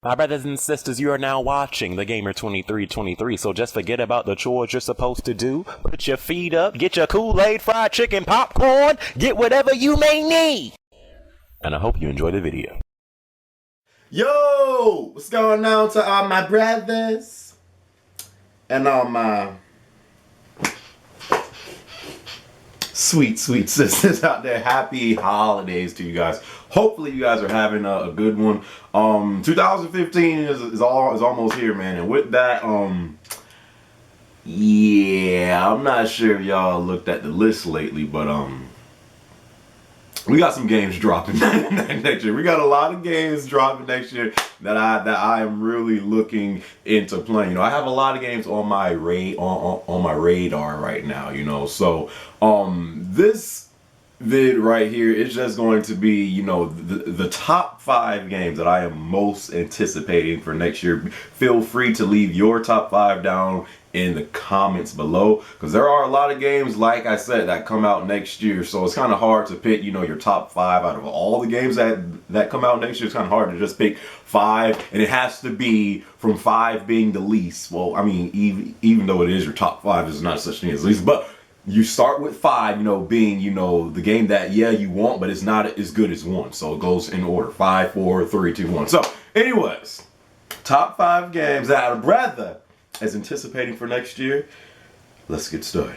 My brothers and sisters, you are now watching The Gamer 2323, so just forget about the chores you're supposed to do. Put your feet up, get your Kool-Aid, fried chicken, popcorn, get whatever you may need. And I hope you enjoy the video. Yo, what's going on to all my brothers and all my sweet sisters out there? Happy holidays to you guys. Hopefully you guys are having a good one. 2015 is almost here, man. And with that, yeah, I'm not sure if y'all looked at the list lately, but we got some games dropping next year. We got a lot of games dropping next year that I am really looking into playing. You know, I have a lot of games on my on my radar right now. You know, so this vid right here is just going to be, you know, the top 5 games that I am most anticipating for next year. Feel free to leave your top 5 down in the comments below, because there are a lot of games, like I said, that come out next year, so it's kind of hard to pick, you know, your top 5 out of all the games that come out next year. It's kind of hard to just pick 5, and it has to be from 5 being the least. Well, I mean, even though it is your top 5, there's not such thing as least, but you start with 5, you know, being, you know, the game that, yeah, you want, but it's not as good as 1. So it goes in order: 5, 4, 3, 2, 1. So anyways, top 5 games that our brother is anticipating for next year. Let's get started.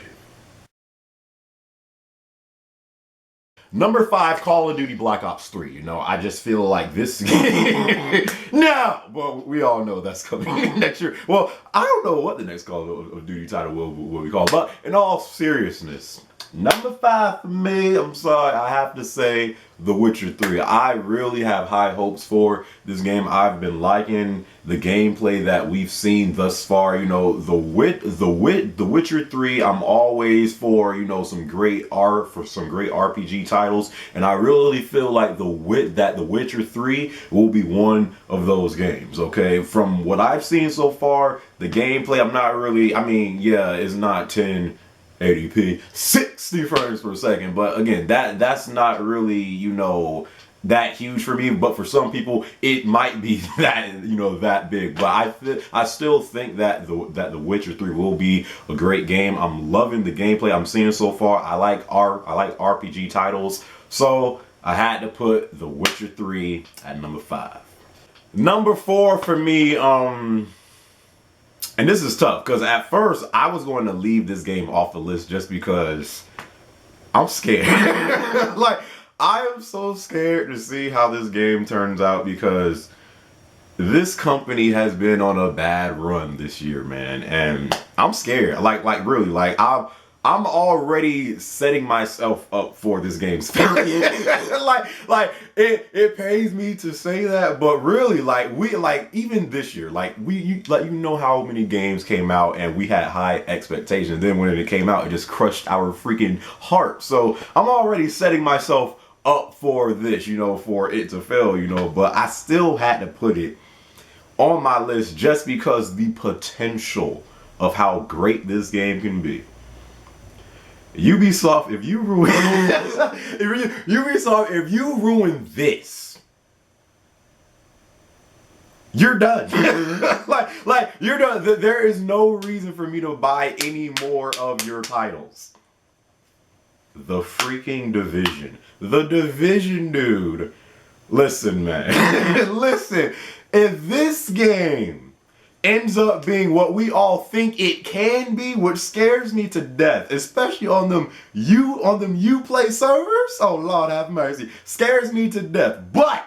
Number 5, Call of Duty Black Ops 3. You know, I just feel like this game. No! Well, we all know that's coming next year. Well, I don't know what the next Call of Duty title will be called, but in all seriousness, number 5 for me, I'm sorry, I have to say The Witcher 3. I really have high hopes for this game. I've been liking the gameplay that we've seen thus far. You know, The Witcher 3, I'm always for, you know, some great RPG titles, and I really feel like The Witcher 3 will be one of those games, okay? From what I've seen so far, the gameplay, I'm not really, I mean, yeah, it's not 1080p 60 frames per second, but again, that's not really, you know, that huge for me. But for some people it might be that, you know, that big. But I still think that the Witcher 3 will be a great game. I'm loving the gameplay I'm seeing so far. I like RPG titles, so I had to put The Witcher 3 at number 5. Number 4 for me, and this is tough, because at first I was going to leave this game off the list just because I'm scared. Like, I am so scared to see how this game turns out, because this company has been on a bad run this year, man, and I'm scared. Like really, like I'm already setting myself up for this game's failure. like it pays me to say that, but really, like even this year, you know how many games came out and we had high expectations. Then when it came out, it just crushed our freaking heart. So I'm already setting myself up for this, you know, for it to fail, you know. But I still had to put it on my list just because the potential of how great this game can be. Ubisoft, if you ruin Ubisoft, if you ruin this, you're done. like you're done. There is no reason for me to buy any more of your titles. The freaking Division. The Division, dude. Listen, man. Listen, if this game ends up being what we all think it can be, which scares me to death, especially on them Uplay servers. Oh Lord have mercy, scares me to death. But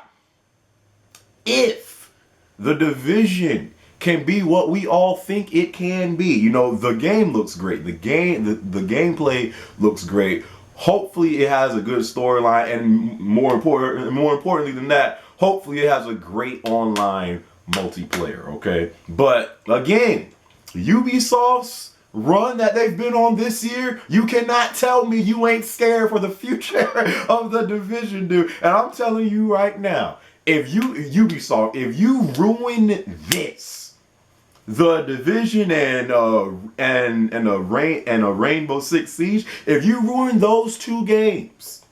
if the Division can be what we all think it can be, you know, the game looks great. The gameplay looks great. Hopefully it has a good storyline, and more importantly than that, hopefully it has a great online multiplayer, okay? But again, Ubisoft's run that they've been on this year, you cannot tell me you ain't scared for the future of the Division, dude. And I'm telling you right now, if Ubisoft, if you ruin this, the Division and a Rainbow Six Siege, if you ruin those 2 games,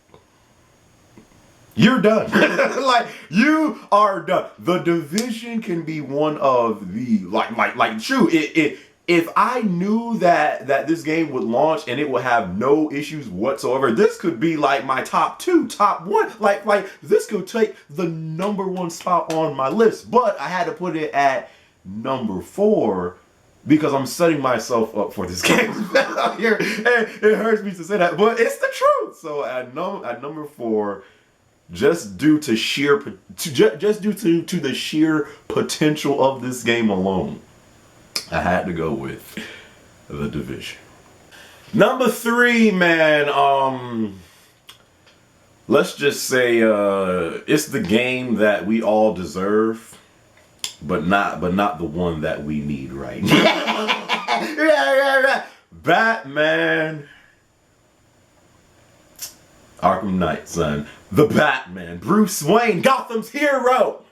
you're done. Like, you are done. The Division can be one of the, true, if I knew that this game would launch and it would have no issues whatsoever, this could be like my top 2, top 1. Like this could take the #1 spot on my list. But I had to put it at number 4 because I'm setting myself up for this game here. And it hurts me to say that, but it's the truth. So at number 4, just due to the sheer potential of this game alone, I had to go with The Division. Number 3, man, let's just say it's the game that we all deserve, but not the one that we need right now. Right. Batman Arkham Knight, son. The Batman, Bruce Wayne, Gotham's hero.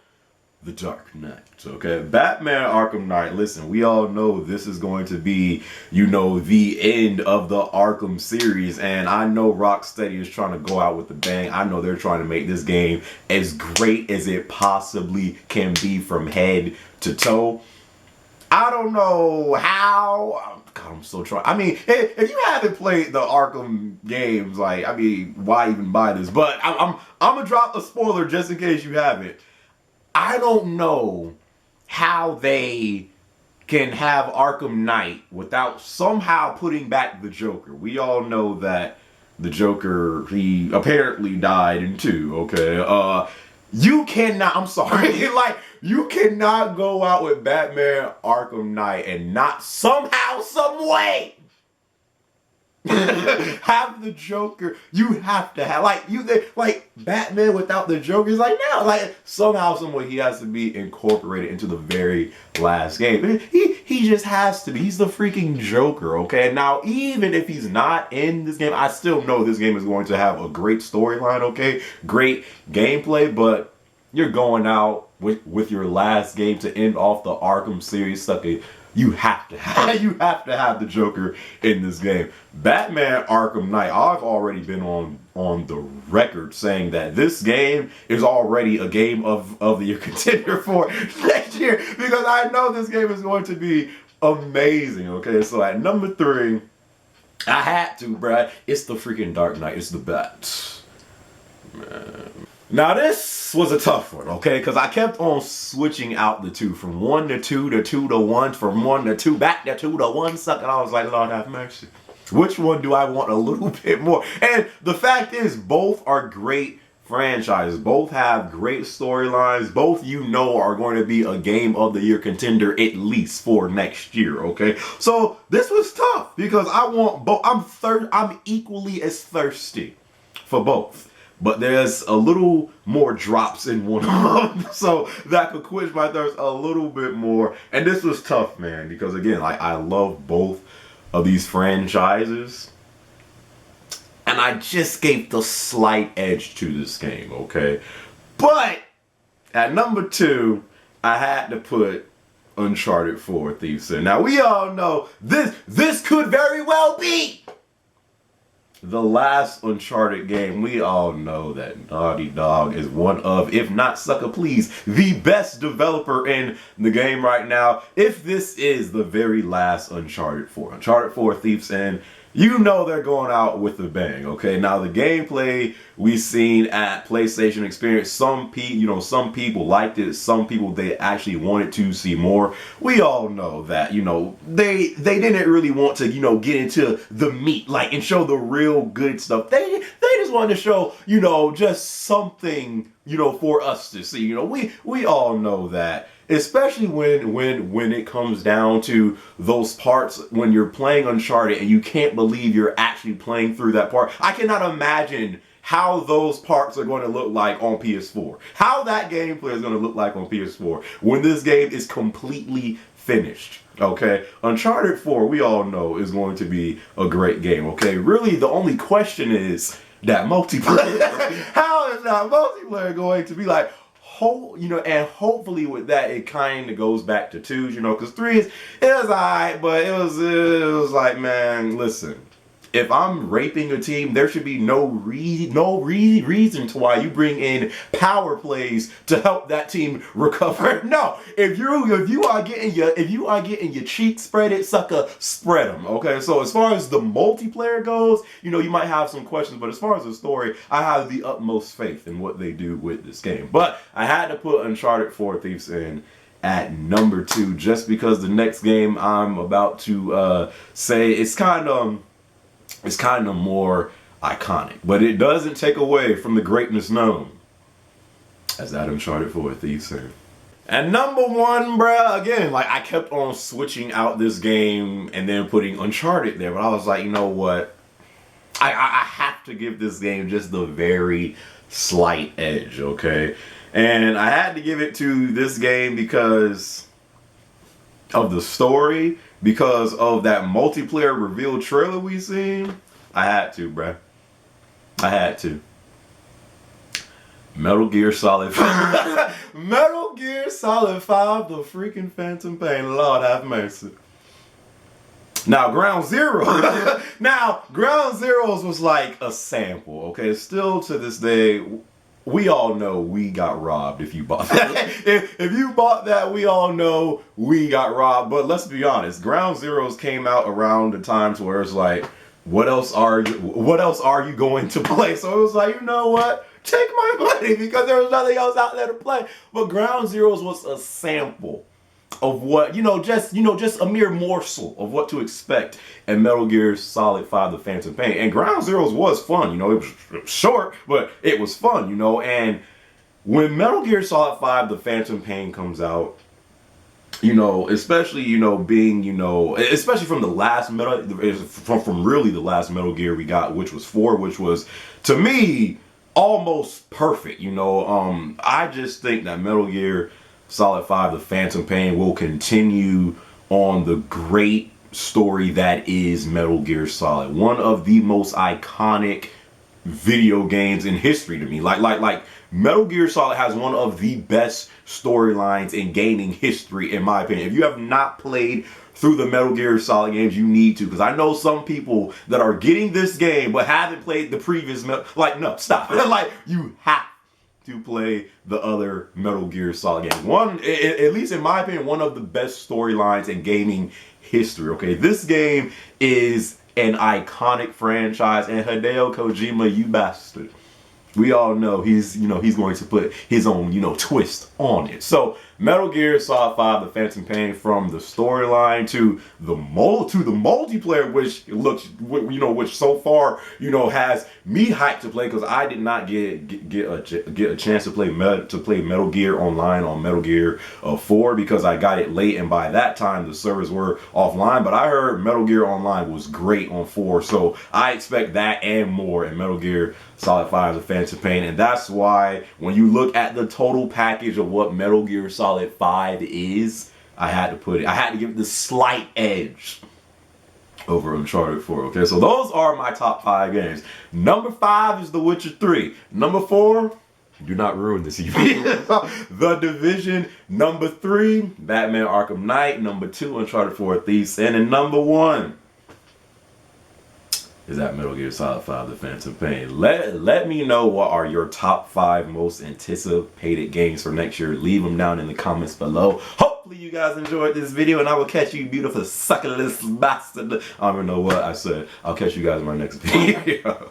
The Dark Knight, okay? Batman Arkham Knight. Listen, we all know this is going to be, the end of the Arkham series. And I know Rocksteady is trying to go out with a bang. I know they're trying to make this game as great as it possibly can be from head to toe. I don't know how. God, I'm so trying. I mean, if you haven't played the Arkham games, why even buy this? But I'm gonna drop a spoiler just in case you haven't. I don't know how they can have Arkham Knight without somehow putting back the Joker. We all know that the Joker, he apparently died in 2, okay? You cannot, I'm sorry, you cannot go out with Batman Arkham Knight and not somehow, some way have the Joker. You have to have, Batman without the Joker is somehow, some way he has to be incorporated into the very last game. He just has to be. He's the freaking Joker, okay? Now, even if he's not in this game, I still know this game is going to have a great storyline, okay? Great gameplay, but you're going out with your last game to end off the Arkham series, sucker. You have to have the Joker in this game. Batman Arkham Knight, I've already been on the record saying that this game is already a game of the year contender for next year, because I know this game is going to be amazing, okay? So at number 3, I had to, bruh. It's the freaking Dark Knight. It's the Bat. Man. Now this was a tough one, okay? Because I kept on switching out the 2 from 1 to 2 to 2 to 1, from 1 to 2 back to 2 to 1, suck. And I was like, Lord have mercy. Which one do I want a little bit more? And the fact is, both are great franchises. Both have great storylines. Both, are going to be a game of the year contender at least for next year, okay? So this was tough because I want both. I'm equally as thirsty for both. But there's a little more drops in one of them, so that could quench my thirst a little bit more. And this was tough, man, because again, I love both of these franchises. And I just gave the slight edge to this game, okay? But at number 2, I had to put Uncharted 4 Thieves in. Now, we all know this could very well be the last Uncharted game. We all know that Naughty Dog is one of, if not sucker please, the best developer in the game right now. If this is the very last Uncharted 4 Thieves End, they're going out with a bang, okay? Now, the gameplay we've seen at PlayStation Experience, some people liked it, some people, they actually wanted to see more. We all know that, they didn't really want to, get into the meat, and show the real good stuff. They just wanted to show, just something, for us to see. We all know that. Especially when it comes down to those parts when you're playing Uncharted and you can't believe you're actually playing through that part. I cannot imagine how those parts are going to look like on PS4. How that gameplay is going to look like on PS4 when this game is completely finished. Okay, Uncharted 4, we all know, is going to be a great game. Okay, really the only question is that multiplayer. How is that multiplayer going to be like? And hopefully with that, it kind of goes back to 2s, because 3 it was alright, but it was like, man, listen, if I'm raping a team, there should be no reason to why you bring in power plays to help that team recover. No, if you are getting your cheeks spreaded, sucker, spread them. Okay, so as far as the multiplayer goes, you know, you might have some questions, but as far as the story, I have the utmost faith in what they do with this game. But I had to put Uncharted 4 Thieves in at number 2 just because the next game I'm about to say it's kind of more iconic, but it doesn't take away from the greatness known as that Uncharted 4 Thieves in. And number 1, bruh, again, like I kept on switching out this game and then putting Uncharted there, but I was like, you know what? I have to give this game just the very slight edge, okay? And I had to give it to this game because of the story, because of that multiplayer reveal trailer we seen. I had to, bruh. I had to. Metal Gear Solid 5. Metal Gear Solid 5, the freaking Phantom Pain. Lord have mercy. Now, Ground Zero. Now, Ground Zeroes was like a sample, okay? Still to this day, we all know we got robbed if you bought that. if you bought that, we all know we got robbed. But let's be honest, Ground Zeroes came out around the times where it's like, what else are you going to play? So it was like, you know what? Take my money because there was nothing else out there to play. But Ground Zeroes was a sample of what, just a mere morsel of what to expect in Metal Gear Solid 5 The Phantom Pain. And Ground Zeroes was fun, it was short, but it was fun, and when Metal Gear Solid 5 The Phantom Pain comes out, especially, especially from the last from really the last Metal Gear we got, which was 4, which was, to me, almost perfect, I just think that Metal Gear Solid 5 The Phantom Pain will continue on the great story that is Metal Gear Solid. One of the most iconic video games in history to me. Like Metal Gear Solid has one of the best storylines in gaming history, in my opinion. If you have not played through the Metal Gear Solid games, you need to, because I know some people that are getting this game but haven't played the previous no, stop. Like, you have to play the other Metal Gear Solid games. One, at least in my opinion, one of the best storylines in gaming history. Okay, this game is an iconic franchise, and Hideo Kojima, you bastard, we all know he's going to put his own twist on it. So Metal Gear Solid 5 The Phantom Pain, from the storyline to the multiplayer, which so far has me hyped to play, because I did not get a chance to play Metal Gear Online on Metal Gear 4 because I got it late, and by that time the servers were offline. But I heard Metal Gear Online was great on 4, so I expect that and more in Metal Gear Solid 5 The Phantom Pain. And that's why when you look at the total package of what Metal Gear Solid 5 is, I had to give it the slight edge over Uncharted 4. Okay, so those are my top 5 games. Number 5 is The Witcher 3. Number 4, do not ruin this evening, The Division. Number 3, Batman Arkham Knight. Number 2, Uncharted 4 Thieves. And in number 1 is that Metal Gear Solid 5 The Phantom Pain. Let me know what are your top 5 most anticipated games for next year. Leave them down in the comments below. Hopefully you guys enjoyed this video, and I will catch you beautiful suckerless bastard. I don't even know what I said. I'll catch you guys in my next video.